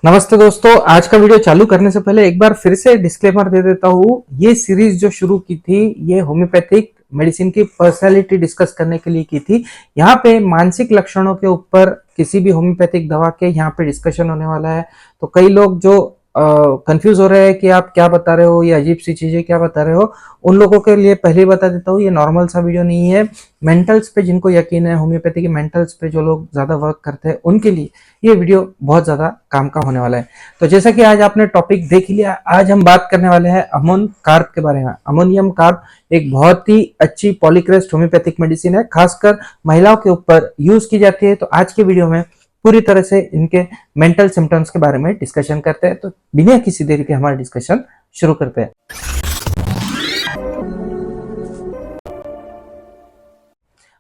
नमस्ते दोस्तों, आज का वीडियो चालू करने से पहले एक बार फिर से डिस्क्लेमर दे देता हूँ। ये सीरीज जो शुरू की थी ये होम्योपैथिक मेडिसिन की पर्सनालिटी डिस्कस करने के लिए की थी। यहाँ पे मानसिक लक्षणों के ऊपर किसी भी होम्योपैथिक दवा के यहाँ पे डिस्कशन होने वाला है। तो कई लोग जो कंफ्यूज हो रहे हैं कि आप क्या बता रहे हो, ये अजीब सी चीजें क्या बता रहे हो, उन लोगों के लिए पहले ही बता देता हूँ ये नॉर्मल सा वीडियो नहीं है। मेंटल्स पे जिनको यकीन है, होम्योपैथी के मेंटल्स पे जो लोग ज्यादा वर्क करते हैं उनके लिए ये वीडियो बहुत ज्यादा काम का होने वाला है। तो जैसा कि आज आपने टॉपिक देख लिया, आज हम बात करने वाले हैं अमोन कार्ब के बारे में। अमोनियम कार्ब एक बहुत ही अच्छी पॉलीक्रेस्ट होम्योपैथिक मेडिसिन है, खासकर महिलाओं के ऊपर यूज की जाती है। तो आज के वीडियो में पूरी तरह से इनके मेंटल सिम्टम्स के बारे में डिस्कशन करते हैं। तो बिना किसी देरी के हमारा डिस्कशन शुरू करते हैं।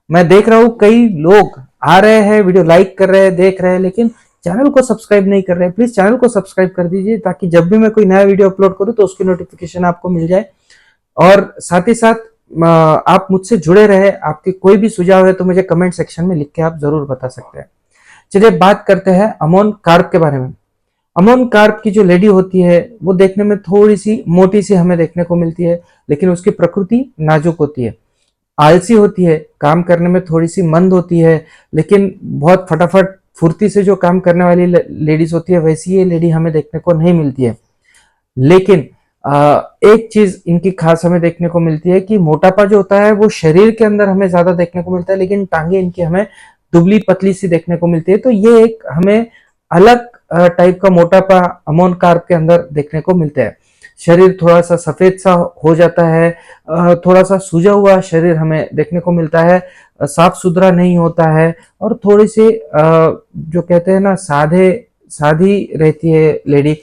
मैं देख रहा हूं कई लोग आ रहे हैं, वीडियो लाइक कर रहे हैं, देख रहे हैं, लेकिन चैनल को सब्सक्राइब नहीं कर रहे हैं। प्लीज चैनल को सब्सक्राइब कर दीजिए ताकि जब भी मैं कोई नया वीडियो अपलोड करूं तो उसकी नोटिफिकेशन आपको मिल जाए। और साथ ही साथ आप मुझसे जुड़े रहे। आपके कोई भी सुझाव है तो मुझे कमेंट सेक्शन में लिख के आप जरूर बता सकते हैं। चलिए बात करते हैं अमोन कार्ब के बारे में। अमोन कार्ब की जो लेडी होती है वो देखने में थोड़ी सी मोटी सी हमें देखने को मिलती है, लेकिन उसकी प्रकृति नाजुक होती है, आलसी होती है, काम करने में थोड़ी सी मंद होती है, लेकिन बहुत फटाफट फुर्ती से जो काम करने वाली लेडीज होती है वैसी ये लेडी हमें देखने को नहीं मिलती है। लेकिन एक चीज इनकी खास हमें देखने को मिलती है कि मोटापा जो होता है वो शरीर के अंदर हमें ज्यादा देखने को मिलता है, लेकिन टांगे इनकी हमें दुबली पतली सी देखने को मिलती है। तो ये एक हमें अलग टाइप का मोटापा अमोन कार्ब के अंदर देखने को मिलता है। शरीर थोड़ा सा सफेद सा हो जाता है, थोड़ा सा सूजा हुआ शरीर हमें देखने को मिलता है, साफ सुथरा नहीं होता है, और थोड़ी सी जो कहते हैं ना साधी रहती है लेडी,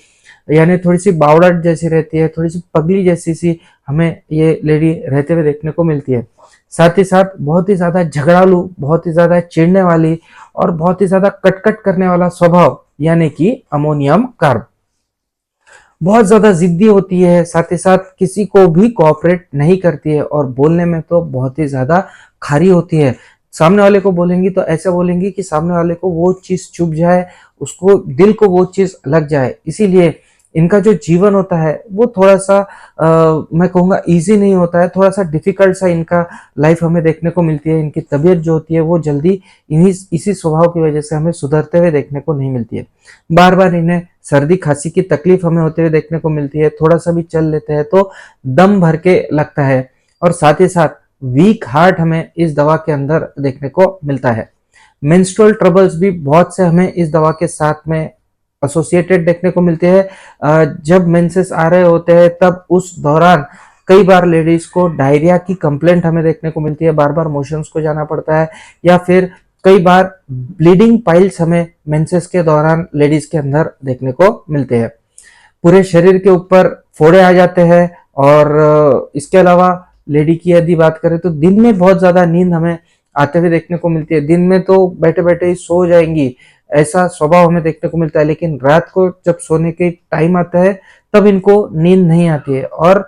यानी थोड़ी सी बावड़ट जैसी रहती है, थोड़ी सी पगली जैसी सी हमें ये लेडी रहते हुए देखने को मिलती है। साथ ही साथ बहुत ही ज्यादा झगड़ालू, बहुत ही ज्यादा चिढ़ने वाली और बहुत ही ज्यादा कटकट करने वाला स्वभाव, यानी कि अमोनियम कार्ब। बहुत ज्यादा जिद्दी होती है, साथ ही साथ किसी को भी कोऑपरेट नहीं करती है, और बोलने में तो बहुत ही ज्यादा खारी होती है। सामने वाले को बोलेंगी तो ऐसा बोलेंगी कि सामने वाले को वो चीज चुभ जाए, उसको दिल को वो चीज लग जाए। इसीलिए इनका जो जीवन होता है वो थोड़ा सा मैं कहूँगा इजी नहीं होता है, थोड़ा सा डिफिकल्ट सा इनका लाइफ हमें देखने को मिलती है। इनकी तबीयत जो होती है वो जल्दी इसी स्वभाव की वजह से हमें सुधरते हुए देखने को नहीं मिलती है। बार बार इन्हें सर्दी खांसी की तकलीफ हमें होते हुए देखने को मिलती है। थोड़ा सा भी चल लेते हैं तो दम भर के लगता है, और साथ ही साथ वीक हार्ट हमें इस दवा के अंदर देखने को मिलता है। मेंस्ट्रुअल ट्रबल्स भी बहुत से हमें इस दवा के साथ में एसोसिएटेड देखने को मिलते हैं। जब मेंसेस आ रहे होते हैं तब उस दौरान कई बार लेडीज को डायरिया की कंप्लेंट हमें देखने को मिलती है, बार बार मोशंस को जाना पड़ता है, या फिर कई बार ब्लीडिंग पाइल्स हमें मेंसेस के दौरान लेडीज के अंदर देखने को मिलते हैं। पूरे शरीर के ऊपर फोड़े आ जाते हैं, और इसके अलावा लेडी की यदि बात करें तो दिन में बहुत ज्यादा नींद हमें आते हुए देखने को मिलती है। दिन में तो बैठे बैठे ही सो जाएंगी, ऐसा स्वभाव हमें देखने को मिलता है, लेकिन रात को जब सोने के टाइम आता है तब इनको नींद नहीं आती है, और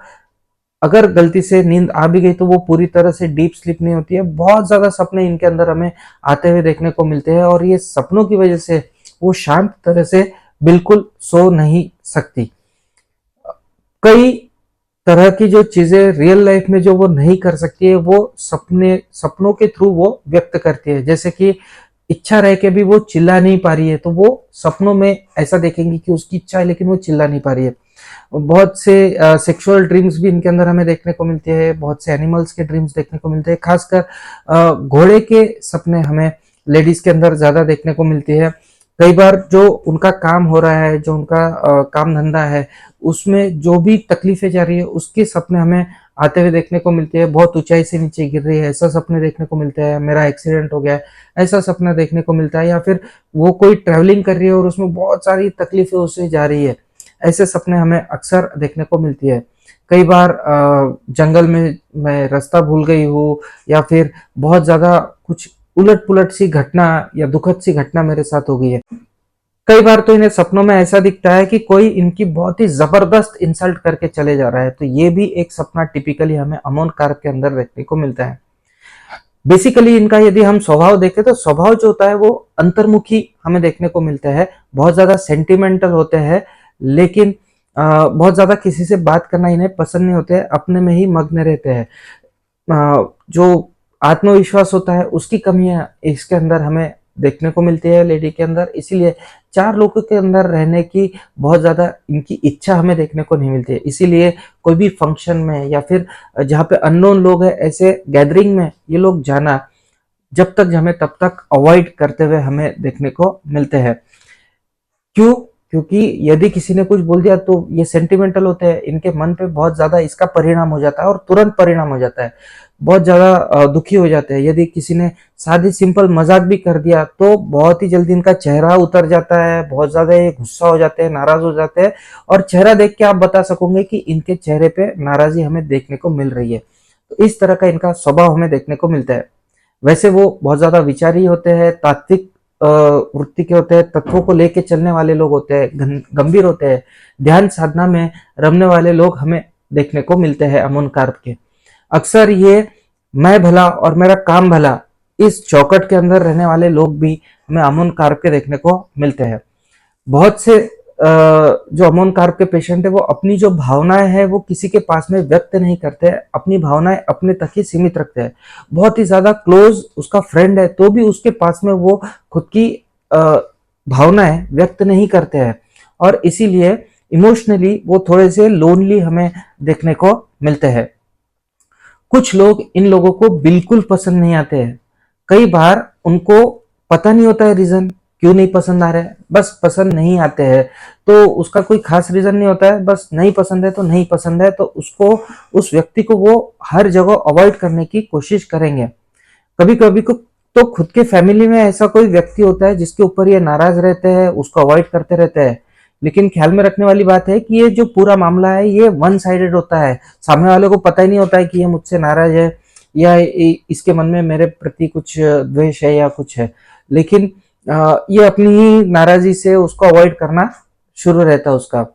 अगर गलती से नींद आ भी गई तो वो पूरी तरह से डीप स्लीप नहीं होती है। बहुत ज्यादा सपने इनके अंदर हमें आते हुए देखने को मिलते हैं, और ये सपनों की वजह से वो शांत तरह से बिल्कुल सो नहीं सकती। कई तरह की जो चीजें रियल लाइफ में जो वो नहीं कर सकती है वो सपनों के थ्रू वो व्यक्त करती है। जैसे कि इच्छा रह के भी वो चिल्ला नहीं पा रही है, तो वो सपनों में ऐसा देखेंगी कि उसकी इच्छा है लेकिन वो चिल्ला नहीं पा रही है। बहुत से सेक्सुअल ड्रीम्स भी इनके अंदर हमें देखने को मिलते हैं, बहुत से एनिमल्स के ड्रीम्स देखने को मिलते हैं, खासकर घोड़े के सपने हमें लेडीज के अंदर ज्यादा देखने को मिलती है। कई बार जो उनका काम हो रहा है, जो उनका काम धंधा है, उसमें जो भी तकलीफें जा रही है उसके सपने हमें आते हुए देखने को मिलते हैं। बहुत ऊंचाई से नीचे गिर रही है ऐसा सपने देखने को मिलता है, मेरा एक्सीडेंट हो गया है ऐसा सपना देखने को मिलता है, या फिर वो कोई ट्रैवलिंग कर रही है और उसमें बहुत सारी तकलीफें उससे जा रही है, ऐसे सपने हमें अक्सर देखने को मिलती है। कई बार जंगल में मैं रास्ता भूल गई हूँ, या फिर बहुत ज्यादा कुछ उलट पुलट सी घटना या दुखद सी घटना मेरे साथ हो गई है। कई बार तो इन्हें सपनों में ऐसा दिखता है कि कोई इनकी बहुत ही जबरदस्त इंसल्ट करके चले जा रहा है। तो ये भी एक सपना टिपिकली हमें अमोन कार्ब के अंदर देखने को मिलता है। बेसिकली इनका यदि हम स्वभाव देखें तो स्वभाव जो होता है वो अंतर्मुखी हमें देखने को मिलता है, बहुत ज्यादा सेंटिमेंटल होते हैं, लेकिन बहुत ज्यादा किसी से बात करना इन्हें पसंद नहीं होते हैं, अपने में ही मग्न रहते हैं। जो आत्मविश्वास होता है उसकी कमियां इसके अंदर हमें देखने को मिलती है लेडी के अंदर, इसीलिए चार लोगों के अंदर रहने की बहुत ज्यादा इनकी इच्छा हमें देखने को नहीं मिलती है। इसीलिए कोई भी फंक्शन में या फिर जहाँ पे अननोन लोग हैं ऐसे गैदरिंग में ये लोग जाना जब तक हमें तब तक अवॉइड करते हुए हमें देखने को मिलते हैं। क्यों? क्योंकि यदि किसी ने कुछ बोल दिया तो ये सेंटिमेंटल होते हैं, इनके मन पे बहुत ज्यादा इसका परिणाम हो जाता है और तुरंत परिणाम हो जाता है, बहुत ज्यादा दुखी हो जाते हैं। यदि किसी ने सादी सिंपल मजाक भी कर दिया तो बहुत ही जल्दी इनका चेहरा उतर जाता है, बहुत ज्यादा ये गुस्सा हो जाते हैं, नाराज हो जाते हैं, और चेहरा देख के आप बता सकोगे कि इनके चेहरे पे नाराजगी हमें देखने को मिल रही है। तो इस तरह का इनका स्वभाव हमें देखने को मिलता है। वैसे वो बहुत ज्यादा विचारी होते हैं, तात्विक वृत्ति के होते हैं, तत्वों को लेके चलने वाले लोग होते हैं, गंभीर होते हैं, ध्यान साधना में रमने वाले लोग हमें देखने को मिलते हैं अमोन कार्प के। अक्सर ये मैं भला और मेरा काम भला इस चौकट के अंदर रहने वाले लोग भी हमें अमोन कार्प के देखने को मिलते हैं। बहुत से जो अमोन कार्प के पेशेंट है वो अपनी जो भावनाएं हैं वो किसी के पास में व्यक्त नहीं करते हैं, अपनी भावनाएं अपने तक ही सीमित रखते हैं। बहुत ही ज्यादा क्लोज उसका फ्रेंड है तो भी उसके पास में वो खुद की भावनाएं व्यक्त नहीं करते हैं, और इसीलिए इमोशनली वो थोड़े से लोनली हमें देखने को मिलते हैं। कुछ लोग इन लोगों को बिल्कुल पसंद नहीं आते हैं। कई बार उनको पता नहीं होता है रीजन क्यों नहीं पसंद आ रहे हैं, बस पसंद नहीं आते हैं। तो उसका कोई खास रीजन नहीं होता है, बस नहीं पसंद है तो नहीं पसंद है, तो उसको उस व्यक्ति को वो हर जगह अवॉइड करने की कोशिश करेंगे। कभी कभी को तो खुद के फैमिली में ऐसा कोई व्यक्ति होता है जिसके ऊपर ये नाराज रहते हैं, उसको अवॉइड करते रहते हैं। लेकिन ख्याल में रखने वाली बात है कि ये जो पूरा मामला है ये वन साइडेड होता है, सामने वाले को पता ही नहीं होता है कि ये मुझसे नाराज है या इसके मन में मेरे प्रति कुछ द्वेष है या कुछ है, लेकिन ये अपनी ही नाराजगी से उसको अवॉइड करना शुरू रहता है उसका।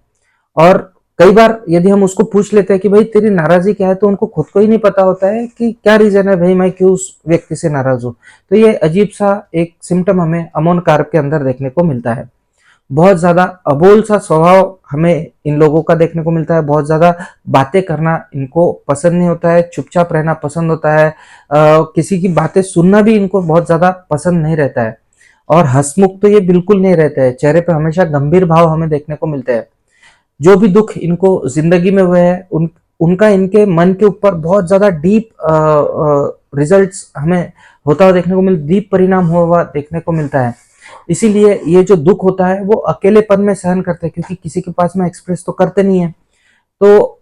और कई बार यदि हम उसको पूछ लेते हैं कि भाई तेरी नाराजगी क्या है, तो उनको खुद को ही नहीं पता होता है कि क्या रीजन है भाई मैं क्यों उस व्यक्ति से नाराज हूं। तो ये अजीब सा एक सिम्टम हमें अमोन कार्प के अंदर देखने को मिलता है। बहुत ज्यादा अबोल सा स्वभाव हमें इन लोगों का देखने को मिलता है, बहुत ज्यादा बातें करना इनको पसंद नहीं होता है, चुपचाप रहना पसंद होता है, किसी की बातें सुनना भी इनको बहुत ज्यादा पसंद नहीं रहता है, और हंसमुख तो ये बिल्कुल नहीं रहते हैं, चेहरे पे हमेशा गंभीर भाव हमें देखने को मिलते हैं। जो भी दुख इनको जिंदगी में हुए हैं उनका इनके मन के ऊपर बहुत ज्यादा डीप रिजल्ट्स हमें होता हुआ देखने को डीप परिणाम हुआ देखने को मिलता है। इसीलिए ये जो दुख होता है वो अकेलेपन में सहन करते हैं, क्योंकि किसी के पास में एक्सप्रेस तो करते नहीं है। तो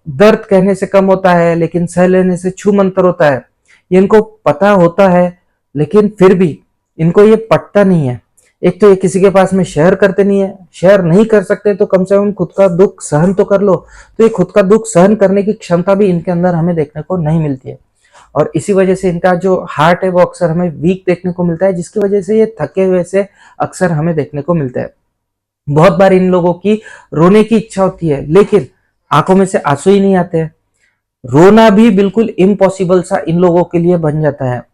दर्द कहने से कम होता है लेकिन सह लेने से छू मंतर होता है, ये इनको पता होता है लेकिन फिर भी इनको ये पटता नहीं है। एक तो ये किसी के पास में शेयर करते नहीं है, शेयर नहीं कर सकते तो कम से कम खुद का दुख सहन तो कर लो। तो ये खुद का दुख सहन करने की क्षमता भी इनके अंदर हमें देखने को नहीं मिलती है, और इसी वजह से इनका जो हार्ट है वो अक्सर हमें वीक देखने को मिलता है, जिसकी वजह से ये थके हुए से अक्सर हमें देखने को मिलता है। बहुत बार इन लोगों की रोने की इच्छा होती है लेकिन आंखों में से आंसू ही नहीं आते हैं। रोना भी बिल्कुल इम्पॉसिबल सा इन लोगों के लिए बन जाता है।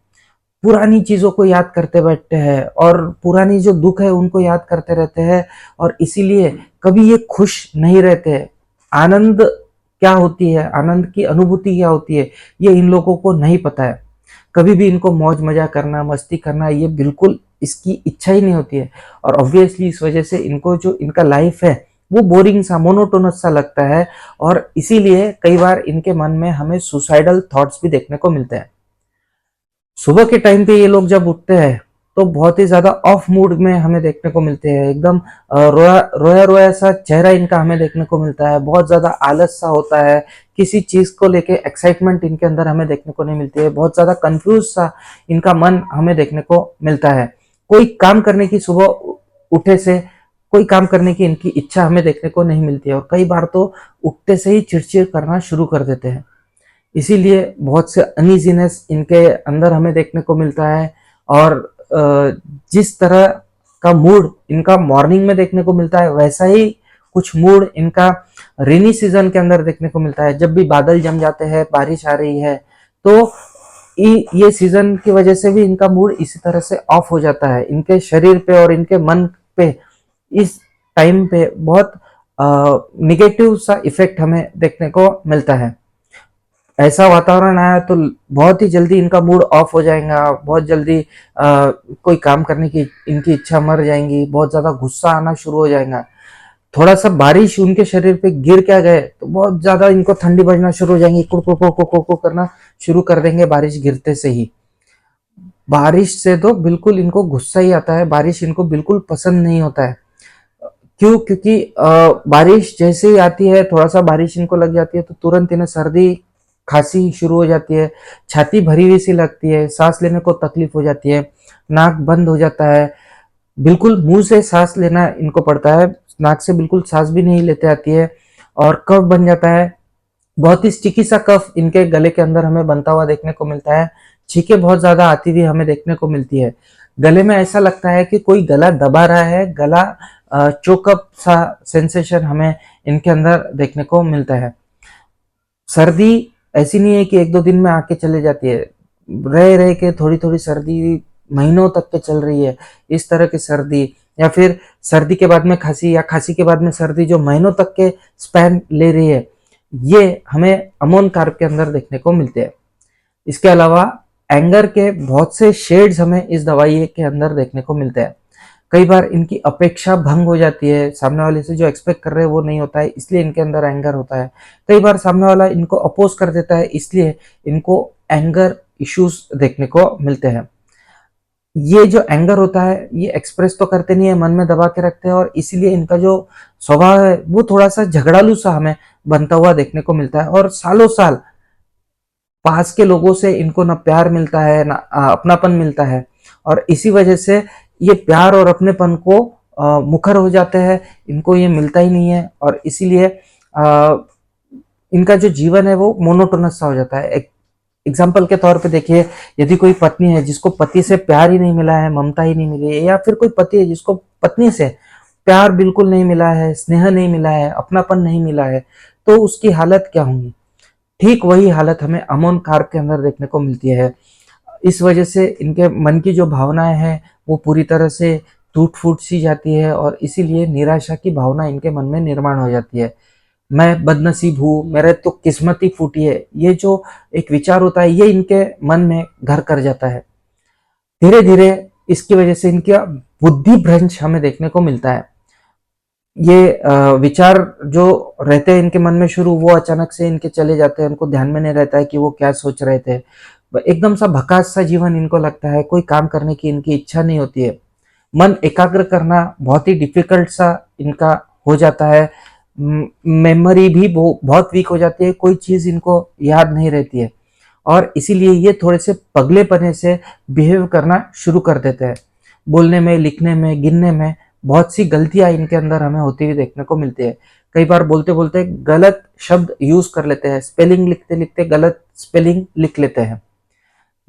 पुरानी चीजों को याद करते बैठते हैं और पुरानी जो दुख है उनको याद करते रहते हैं, और इसीलिए कभी ये खुश नहीं रहते। आनंद क्या होती है, आनंद की अनुभूति क्या होती है, ये इन लोगों को नहीं पता है। कभी भी इनको मौज मजा करना, मस्ती करना, ये बिल्कुल इसकी इच्छा ही नहीं होती है, और ऑब्वियसली इस वजह से इनको जो इनका लाइफ है वो बोरिंग सा, मोनोटोनस सा लगता है, और इसीलिए कई बार इनके मन में हमें सुसाइडल थॉट्स भी देखने को मिलते हैं। सुबह के टाइम पे ये लोग जब उठते हैं तो बहुत ही ज्यादा ऑफ मूड में हमें देखने को मिलते हैं, एकदम रोया रोया रोया सा चेहरा इनका हमें देखने को मिलता है, बहुत ज्यादा आलस सा होता है, किसी चीज को लेके एक्साइटमेंट इनके अंदर हमें देखने को नहीं मिलती है, बहुत ज्यादा कंफ्यूज सा इनका मन हमें देखने को मिलता है। कोई काम करने की सुबह उठे से कोई काम करने की इनकी इच्छा हमें देखने को नहीं मिलती है, और कई बार तो उठते से ही चिड़चिड़ करना शुरू कर देते हैं। इसीलिए बहुत से अनईजीनेस इनके अंदर हमें देखने को मिलता है, और जिस तरह का मूड इनका मॉर्निंग में देखने को मिलता है वैसा ही कुछ मूड इनका रेनी सीजन के अंदर देखने को मिलता है। जब भी बादल जम जाते हैं, बारिश आ रही है, तो ये सीजन की वजह से भी इनका मूड इसी तरह से ऑफ हो जाता है, इनके शरीर पे और इनके मन पे इस टाइम पे बहुत निगेटिव सा इफेक्ट हमें देखने को मिलता है। ऐसा वातावरण आया तो बहुत ही जल्दी इनका मूड ऑफ हो जाएगा, बहुत जल्दी कोई काम करने की इनकी इच्छा मर जाएंगी, बहुत ज्यादा गुस्सा आना शुरू हो जाएगा। थोड़ा सा बारिश उनके शरीर पे गिर क्या गए तो बहुत ज्यादा इनको ठंडी बजना शुरू हो जाएंगी, कुड़ करना शुरू कर देंगे बारिश गिरते से ही। बारिश से तो बिल्कुल इनको गुस्सा ही आता है, बारिश इनको बिल्कुल पसंद नहीं होता है। क्यों? क्योंकि बारिश जैसे ही आती है, थोड़ा सा बारिश इनको लग जाती है तो तुरंत इन्हें सर्दी खांसी शुरू हो जाती है, छाती भरी हुई सी लगती है, सांस लेने को तकलीफ हो जाती है, नाक बंद हो जाता है, बिल्कुल मुंह से सांस लेना इनको पड़ता है, नाक से बिल्कुल सांस भी नहीं लेते आती है, और कफ बन जाता है। बहुत ही स्टिकी सा कफ इनके गले के अंदर हमें बनता हुआ देखने को मिलता है। छींकें बहुत ज्यादा आती हुई हमें देखने को मिलती है। गले में ऐसा लगता है कि कोई गला दबा रहा है, गला चोकअप सा सेंसेशन हमें इनके अंदर देखने को मिलता है। सर्दी ऐसी नहीं है कि एक दो दिन में आके चले जाती है, रह रह के थोड़ी थोड़ी सर्दी महीनों तक के चल रही है। इस तरह की सर्दी, या फिर सर्दी के बाद में खांसी, या खांसी के बाद में सर्दी, जो महीनों तक के स्पैन ले रही है, ये हमें अमोन कार्ब के अंदर देखने को मिलते हैं। इसके अलावा एंगर के बहुत से शेड्स हमें इस दवाई के अंदर देखने को मिलते हैं। कई बार इनकी अपेक्षा भंग हो जाती है, सामने वाले से जो एक्सपेक्ट कर रहे हैं वो नहीं होता है, इसलिए इनके अंदर एंगर होता है। कई बार सामने वाला इनको अपोज कर देता है, इसलिए इनको एंगर इश्यूज देखने को मिलते हैं। ये जो एंगर होता है ये एक्सप्रेस तो करते नहीं है, मन में दबा के रखते हैं, और इसीलिए इनका जो स्वभाव है वो थोड़ा सा झगड़ालू सा हमें बनता हुआ देखने को मिलता है। और सालों साल पास के लोगों से इनको ना प्यार मिलता है ना अपनापन मिलता है, और इसी वजह से ये प्यार और अपनेपन को मुखर हो जाते हैं, इनको ये मिलता ही नहीं है, और इसीलिए इनका जो जीवन है वो मोनोटोनस सा हो जाता है। एक एग्जाम्पल के तौर पे देखिए, यदि कोई पत्नी है जिसको पति से प्यार ही नहीं मिला है, ममता ही नहीं मिली है, या फिर कोई पति है जिसको पत्नी से प्यार बिल्कुल नहीं मिला है, स्नेह नहीं मिला है, अपनापन नहीं मिला है, तो उसकी हालत क्या होगी? ठीक वही हालत हमें अमोन कार्ब के अंदर देखने को मिलती है। इस वजह से इनके मन की जो भावनाएं हैं वो पूरी तरह से टूट फूट सी जाती है, और इसीलिए निराशा की भावना इनके मन में निर्माण हो जाती है। मैं बदनसीब हूँ, मेरे तो किस्मत ही फूटी है, ये जो एक विचार होता है ये इनके मन में घर कर जाता है। धीरे धीरे इसकी वजह से इनका बुद्धि भ्रंश हमें देखने को मिलता है। ये विचार जो रहते हैं इनके मन में शुरू, वो अचानक से इनके चले जाते हैं, इनको ध्यान में नहीं रहता है कि वो क्या सोच रहे थे। एकदम सा भकास सा जीवन इनको लगता है, कोई काम करने की इनकी इच्छा नहीं होती है, मन एकाग्र करना बहुत ही डिफिकल्ट सा इनका हो जाता है, मेमोरी भी बहुत वीक हो जाती है, कोई चीज इनको याद नहीं रहती है, और इसीलिए ये थोड़े से पगलेपने से बिहेव करना शुरू कर देते हैं। बोलने में, लिखने में, गिनने में बहुत सी गलतियां इनके अंदर हमें होती हुई देखने को मिलती है। कई बार बोलते बोलते गलत शब्द यूज कर लेते हैं, स्पेलिंग लिखते लिखते गलत स्पेलिंग लिख लेते हैं।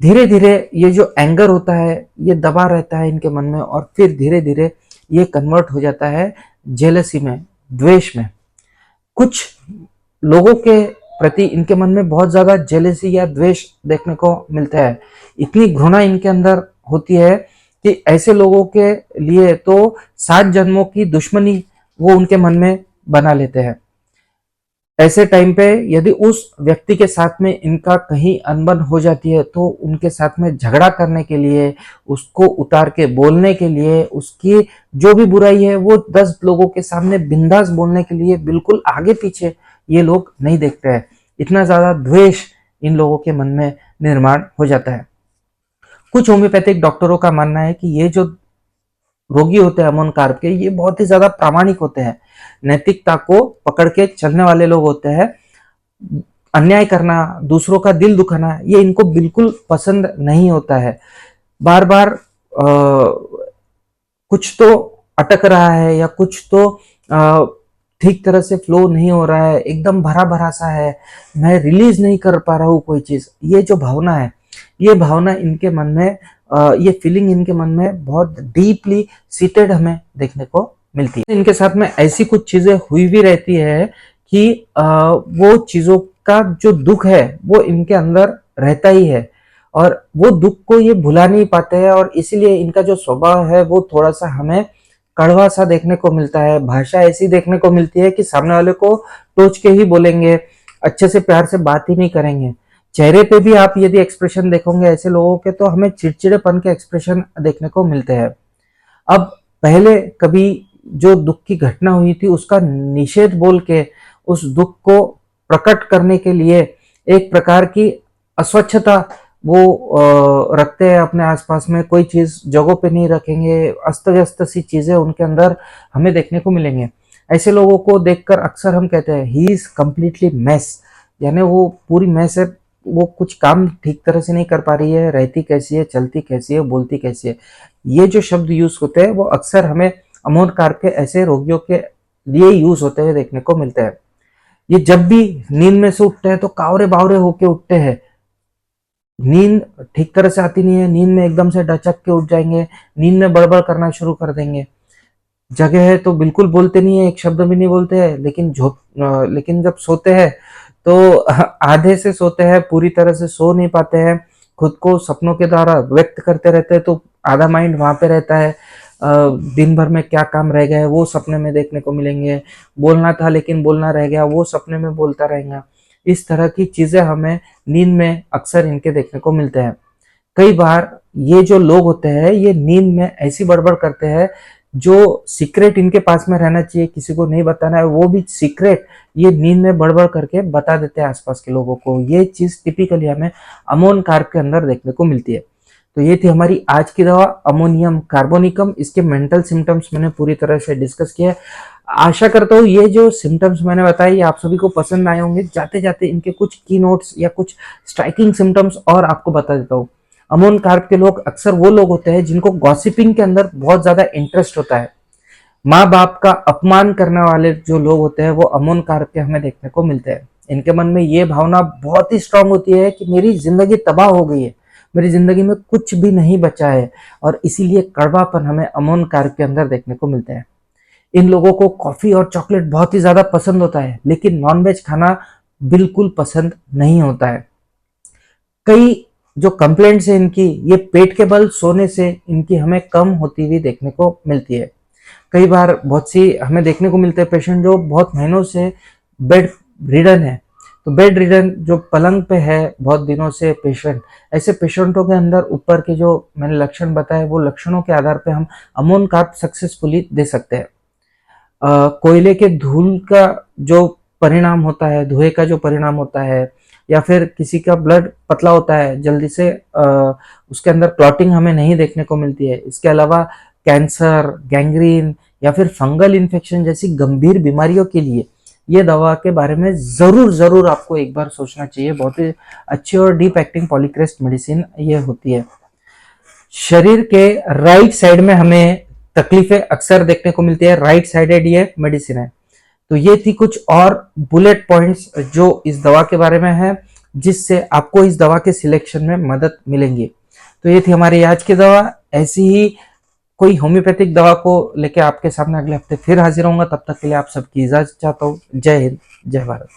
धीरे धीरे ये जो एंगर होता है ये दबा रहता है इनके मन में, और फिर धीरे धीरे ये कन्वर्ट हो जाता है जेलसी में, द्वेष में। कुछ लोगों के प्रति इनके मन में बहुत ज्यादा जेलसी या द्वेष देखने को मिलता है। इतनी घृणा इनके अंदर होती है कि ऐसे लोगों के लिए तो 7 जन्मों की दुश्मनी वो उनके मन में बना लेते हैं। ऐसे टाइम पे यदि उस व्यक्ति के साथ में इनका कहीं अनबन हो जाती है तो उनके साथ में झगड़ा करने के लिए, उसको उतार के बोलने के लिए, उसकी जो भी बुराई है वो 10 लोगों के सामने बिंदास बोलने के लिए बिल्कुल आगे पीछे ये लोग नहीं देखते हैं। इतना ज्यादा द्वेष इन लोगों के मन में निर्माण हो जाता है। कुछ होम्योपैथिक डॉक्टरों का मानना है कि ये जो रोगी होते हैं अमोन कार्ब के, ये बहुत ही ज्यादा प्रामाणिक होते हैं, नैतिकता को पकड़ के चलने वाले लोग होते हैं। अन्याय करना, दूसरों का दिल दुखाना, ये इनको बिल्कुल पसंद नहीं होता है। बार बार कुछ तो अटक रहा है, या कुछ तो ठीक तरह से फ्लो नहीं हो रहा है, एकदम भरा भरा सा है, मैं रिलीज नहीं कर पा रहा हूँ कोई चीज, ये जो भावना है, ये भावना इनके मन में, ये फीलिंग इनके मन में बहुत डीपली सीटेड हमें देखने को मिलती है। इनके साथ में ऐसी कुछ चीजें हुई भी रहती है कि वो चीजों का जो दुख है वो इनके अंदर रहता ही है, और वो दुख को ये भुला नहीं पाते हैं, और इसीलिए इनका जो स्वभाव है वो थोड़ा सा हमें कड़वा सा देखने को मिलता है। भाषा ऐसी देखने को मिलती है कि सामने वाले को टोच के ही बोलेंगे, अच्छे से प्यार से बात ही नहीं करेंगे। चेहरे पे भी आप यदि एक्सप्रेशन देखोगे ऐसे लोगों के, तो हमें चिड़चिड़ेपन के एक्सप्रेशन देखने को मिलते हैं। अब पहले कभी जो दुख की घटना हुई थी उसका निषेध बोल के उस दुख को प्रकट करने के लिए एक प्रकार की अस्वच्छता वो रखते हैं अपने आसपास में, कोई चीज जगहों पे नहीं रखेंगे, अस्त व्यस्त सी चीजें उनके अंदर हमें देखने को मिलेंगे। ऐसे लोगों को देखकर अक्सर हम कहते हैं ही इज कम्प्लीटली मैस, यानी वो पूरी मैस है, वो कुछ काम ठीक तरह से नहीं कर पा रही है, रहती कैसी है, चलती कैसी है, बोलती कैसी है। ये जो शब्द यूज होते हैं वो अक्सर हमें अमोन कार के ऐसे रोगियों के लिए यूज होते हुए देखने को मिलते हैं। ये जब भी नींद में से उठते हैं तो कावरे बावरे होके उठते हैं, नींद ठीक तरह से आती नहीं है, नींद में एकदम से डचक के उठ जाएंगे, नींद में बड़बड़ करना शुरू कर देंगे। जगह है तो बिल्कुल बोलते नहीं है, एक शब्द भी नहीं बोलते हैं, लेकिन जब सोते हैं तो आधे से सोते हैं, पूरी तरह से सो नहीं पाते हैं, खुद को सपनों के द्वारा व्यक्त करते रहते हैं, तो आधा माइंड वहां पे रहता है। दिन भर में क्या काम रह गया है वो सपने में देखने को मिलेंगे, बोलना था लेकिन बोलना रह गया वो सपने में बोलता रहेगा। इस तरह की चीजें हमें नींद में अक्सर इनके देखने को मिलते हैं। कई बार ये जो लोग होते हैं ये नींद में ऐसी बड़बड़ करते हैं, जो सीक्रेट इनके पास में रहना चाहिए, किसी को नहीं बताना है, वो भी सीक्रेट ये नींद में बड़बड़ करके बता देते हैं आसपास के लोगों को। ये चीज टिपिकली हमें अमोन कार्ब के अंदर देखने को मिलती है। तो ये थी हमारी आज की दवा अमोनियम कार्बोनिकम। इसके मेंटल सिम्टम्स मैंने पूरी तरह से डिस्कस किया है। आशा करता हूँ ये जो सिम्टम्स मैंने बताए ये आप सभी को पसंद आए होंगे। जाते जाते इनके कुछ की नोट्स या कुछ स्ट्राइकिंग सिम्टम्स और आपको बता देता हूँ। अमोन कार्ब के लोग अक्सर वो लोग होते हैं जिनको गॉसिपिंग के अंदर बहुत ज्यादा इंटरेस्ट होता है। माँ बाप का अपमान करने वाले जो लोग होते हैं वो अमोन कार्ब के हमें देखने को मिलते हैं। इनके मन में ये भावना बहुत ही स्ट्रांग होती है कि मेरी जिंदगी तबाह हो गई है, मेरी जिंदगी में कुछ भी नहीं बचा है, और इसीलिए कड़वापन हमें अमोन कार्ब के अंदर देखने को मिलते हैं। इन लोगों को कॉफी और चॉकलेट बहुत ही ज्यादा पसंद होता है, लेकिन नॉनवेज खाना बिल्कुल पसंद नहीं होता है। कई जो कंप्लेंट्स है इनकी, ये पेट के बल सोने से इनकी हमें कम होती हुई देखने को मिलती है। कई बार बहुत सी हमें देखने को मिलते हैं पेशेंट जो बहुत महीनों से बेड रिडन है। तो बेड रिडन जो पलंग पे है बहुत दिनों से पेशेंट, ऐसे पेशेंटों के अंदर ऊपर के जो मैंने लक्षण बताए वो लक्षणों के आधार पे हम अमोन कार्ब सक्सेसफुली दे सकते हैं। कोयले के धूल का जो परिणाम होता है, धुएं का जो परिणाम होता है, या फिर किसी का ब्लड पतला होता है जल्दी से, उसके अंदर क्लॉटिंग हमें नहीं देखने को मिलती है। इसके अलावा कैंसर, गैंग्रीन या फिर फंगल इन्फेक्शन जैसी गंभीर बीमारियों के लिए ये दवा के बारे में जरूर आपको एक बार सोचना चाहिए। बहुत ही अच्छी और डीप एक्टिंग पॉलीक्रेस्ट मेडिसिन ये होती है। शरीर के राइट साइड में हमें तकलीफें अक्सर देखने को मिलती है, राइट साइडेड ये मेडिसिन है। तो ये थी कुछ और बुलेट पॉइंट्स जो इस दवा के बारे में है, जिससे आपको इस दवा के सिलेक्शन में मदद मिलेंगी। तो ये थी हमारी आज की दवा। ऐसी ही कोई होम्योपैथिक दवा को लेके आपके सामने अगले हफ्ते फिर हाजिर होऊंगा। तब तक के लिए आप सबकी इजाजत चाहता हूँ। जय हिंद, जय भारत।